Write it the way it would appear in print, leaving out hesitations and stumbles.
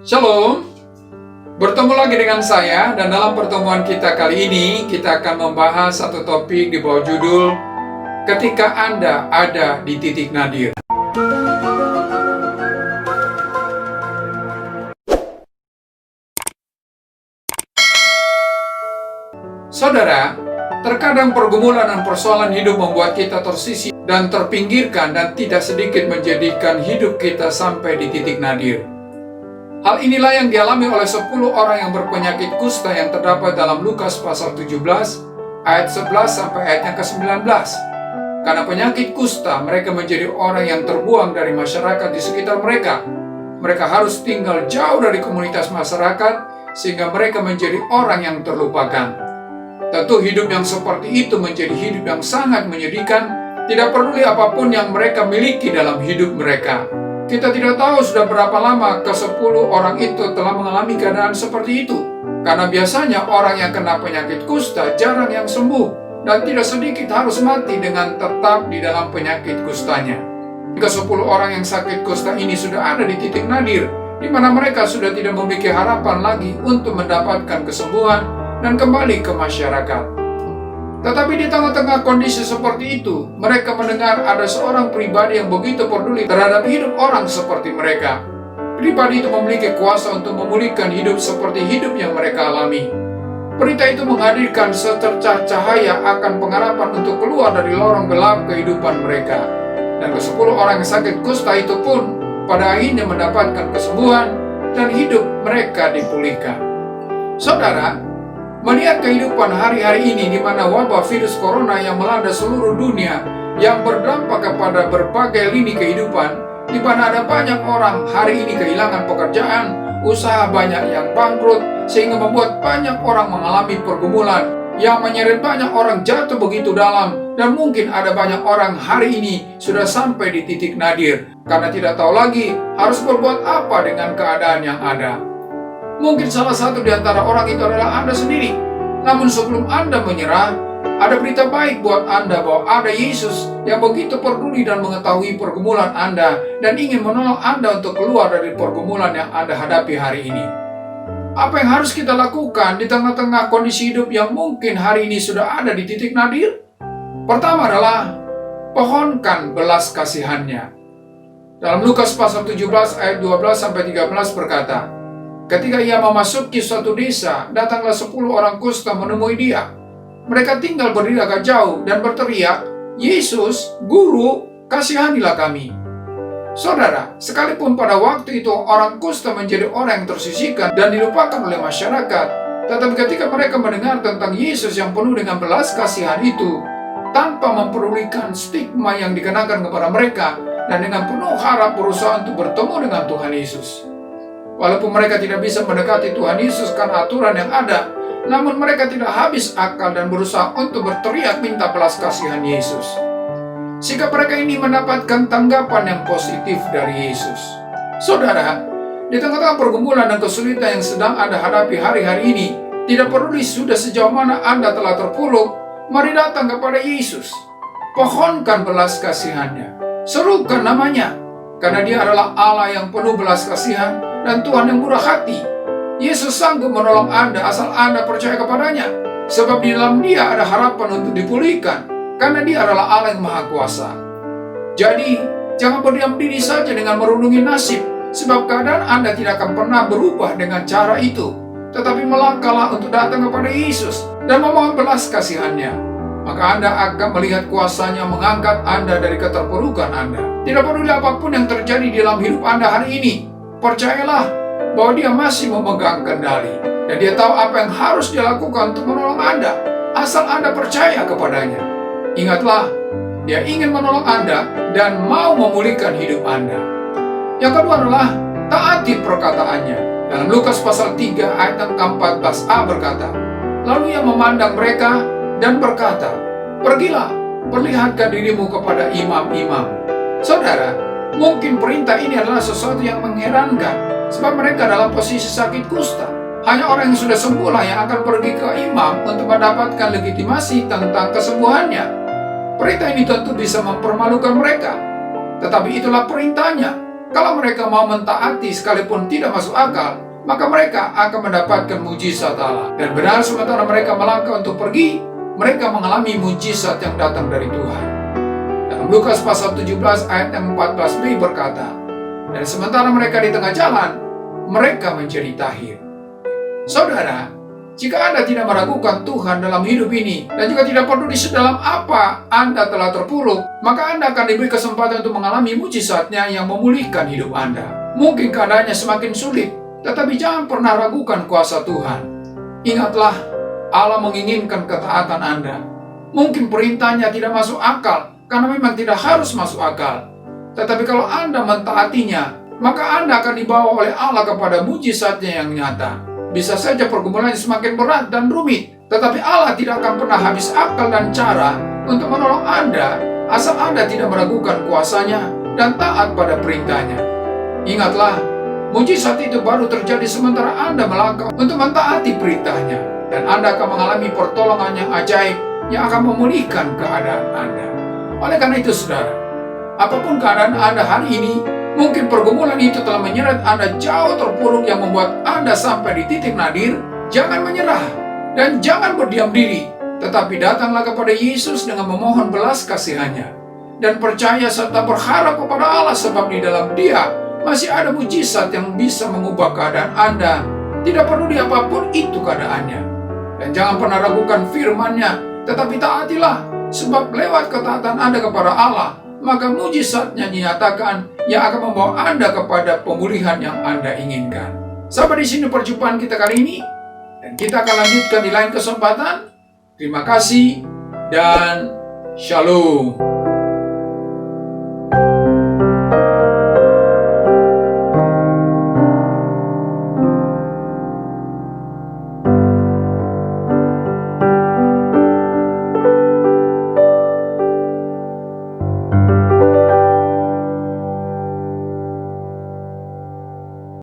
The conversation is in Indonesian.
Shalom, bertemu lagi dengan saya dan dalam pertemuan kita kali ini kita akan membahas satu topik di bawah judul Ketika Anda ada di titik nadir. Saudara, terkadang pergumulan dan persoalan hidup membuat kita tersisih dan terpinggirkan dan tidak sedikit menjadikan hidup kita sampai di titik nadir. Hal inilah yang dialami oleh 10 orang yang berpenyakit kusta yang terdapat dalam Lukas pasal 17 ayat 11 sampai ayat yang ke-19. Karena penyakit kusta, mereka menjadi orang yang terbuang dari masyarakat di sekitar mereka. Mereka harus tinggal jauh dari komunitas masyarakat sehingga mereka menjadi orang yang terlupakan. Tentu hidup yang seperti itu menjadi hidup yang sangat menyedihkan, tidak peduli apapun yang mereka miliki dalam hidup mereka. Kita tidak tahu sudah berapa lama ke-10 orang itu telah mengalami keadaan seperti itu. Karena biasanya orang yang kena penyakit kusta jarang yang sembuh dan tidak sedikit harus mati dengan tetap di dalam penyakit kustanya. Ke-10 orang yang sakit kusta ini sudah ada di titik nadir, di mana mereka sudah tidak memiliki harapan lagi untuk mendapatkan kesembuhan dan kembali ke masyarakat. Tetapi di tengah-tengah kondisi seperti itu, mereka mendengar ada seorang pribadi yang begitu peduli terhadap hidup orang seperti mereka. Pribadi itu memiliki kuasa untuk memulihkan hidup seperti hidup yang mereka alami. Berita itu menghadirkan secercah cahaya akan pengharapan untuk keluar dari lorong gelap kehidupan mereka. Dan ke-10 orang yang sakit kusta itu pun pada akhirnya mendapatkan kesembuhan dan hidup mereka dipulihkan. Saudara, melihat kehidupan hari-hari ini di mana wabah virus corona yang melanda seluruh dunia yang berdampak kepada berbagai lini kehidupan, di mana ada banyak orang hari ini kehilangan pekerjaan, usaha banyak yang bangkrut, sehingga membuat banyak orang mengalami pergumulan yang menyeret banyak orang jatuh begitu dalam, dan mungkin ada banyak orang hari ini sudah sampai di titik nadir karena tidak tahu lagi harus berbuat apa dengan keadaan yang ada. Mungkin salah satu di antara orang itu adalah Anda sendiri. Namun sebelum Anda menyerah, ada berita baik buat Anda bahwa ada Yesus yang begitu peduli dan mengetahui pergumulan Anda dan ingin menolong Anda untuk keluar dari pergumulan yang Anda hadapi hari ini. Apa yang harus kita lakukan di tengah-tengah kondisi hidup yang mungkin hari ini sudah ada di titik nadir? Pertama adalah pohonkan belas kasihannya. Dalam Lukas pasal 17 ayat 12-13 berkata, ketika ia memasuki suatu desa, datanglah 10 orang kusta menemui dia. Mereka tinggal berdiri agak jauh dan berteriak, "Yesus, Guru, kasihanilah kami." Saudara, sekalipun pada waktu itu orang kusta menjadi orang yang tersisihkan dan dilupakan oleh masyarakat, tetapi ketika mereka mendengar tentang Yesus yang penuh dengan belas kasihan itu, tanpa mempedulikan stigma yang dikenakan kepada mereka, dan dengan penuh harap berusaha untuk bertemu dengan Tuhan Yesus. Walaupun mereka tidak bisa mendekati Tuhan Yesus karena aturan yang ada, namun mereka tidak habis akal dan berusaha untuk berteriak minta belas kasihan Yesus. Sikap mereka ini mendapatkan tanggapan yang positif dari Yesus. Saudara, di tengah-tengah pergumulan dan kesulitan yang sedang Anda hadapi hari-hari ini, tidak peduli sudah sejauh mana Anda telah terpuruk, mari datang kepada Yesus. Pohonkan belas kasihannya, serukan namanya, karena Dia adalah Allah yang penuh belas kasihan dan Tuhan yang murah hati. Yesus sanggup menolong Anda asal Anda percaya kepadanya, sebab di dalam Dia ada harapan untuk dipulihkan, karena Dia adalah Allah yang Maha Kuasa. Jadi, jangan berdiam diri saja dengan merundungi nasib, sebab keadaan Anda tidak akan pernah berubah dengan cara itu. Tetapi melangkahlah untuk datang kepada Yesus dan memohon belas kasihannya. Maka Anda akan melihat kuasanya mengangkat Anda dari keterpurukan Anda. Tidak peduli apapun yang terjadi di dalam hidup Anda hari ini, percayalah bahwa Dia masih memegang kendali. Dan Dia tahu apa yang harus dilakukan untuk menolong Anda, asal Anda percaya kepadanya. Ingatlah, Dia ingin menolong Anda dan mau memulihkan hidup Anda. Yang kedua adalah taati perkataannya. Dalam Lukas pasal 3 ayat ke-14a berkata, lalu Ia memandang mereka dan berkata, "Pergilah, perlihatkan dirimu kepada imam-imam." Saudara, mungkin perintah ini adalah sesuatu yang mengherankan, sebab mereka dalam posisi sakit kusta. Hanya orang yang sudah sembuh lah yang akan pergi ke imam untuk mendapatkan legitimasi tentang kesembuhannya. Perintah ini tentu bisa mempermalukan mereka, tetapi itulah perintahnya. Kalau mereka mau mentaati sekalipun tidak masuk akal, maka mereka akan mendapatkan mujizat Allah. Dan benar sementara mereka melangkah untuk pergi, mereka mengalami mujizat yang datang dari Tuhan. Dalam Lukas pasal 17 ayat yang 14b berkata, dan sementara mereka di tengah jalan, mereka menjadi tahir. Saudara, jika Anda tidak meragukan Tuhan dalam hidup ini, dan juga tidak peduli sedalam apa Anda telah terpuruk, maka Anda akan diberi kesempatan untuk mengalami mujizatnya yang memulihkan hidup Anda. Mungkin keadaannya semakin sulit, tetapi jangan pernah ragukan kuasa Tuhan. Ingatlah, Allah menginginkan ketaatan Anda. Mungkin perintahnya tidak masuk akal, karena memang tidak harus masuk akal. Tetapi kalau Anda mentaatinya, maka Anda akan dibawa oleh Allah kepada mujizatnya yang nyata. Bisa saja pergumulannya semakin berat dan rumit, tetapi Allah tidak akan pernah habis akal dan cara untuk menolong Anda, asal Anda tidak meragukan kuasanya dan taat pada perintahnya. Ingatlah, mujizat itu baru terjadi sementara Anda melangkah untuk mentaati perintahnya, dan Anda akan mengalami pertolongan yang ajaib yang akan memulihkan keadaan Anda. Oleh karena itu, saudara, apapun keadaan Anda hari ini, mungkin pergumulan itu telah menyeret Anda jauh terpuruk yang membuat Anda sampai di titik nadir. Jangan menyerah dan jangan berdiam diri, tetapi datanglah kepada Yesus dengan memohon belas kasihannya dan percaya serta berharap kepada Allah, sebab di dalam Dia masih ada mujizat yang bisa mengubah keadaan Anda. Tidak peduli apapun itu keadaannya. Dan jangan pernah ragukan firman-Nya, tetapi taatilah, sebab lewat ketaatan Anda kepada Allah, maka mujizatnya dinyatakan yang akan membawa Anda kepada pemulihan yang Anda inginkan. Sampai di sini perjumpaan kita kali ini, dan kita akan lanjutkan di lain kesempatan. Terima kasih dan shalom.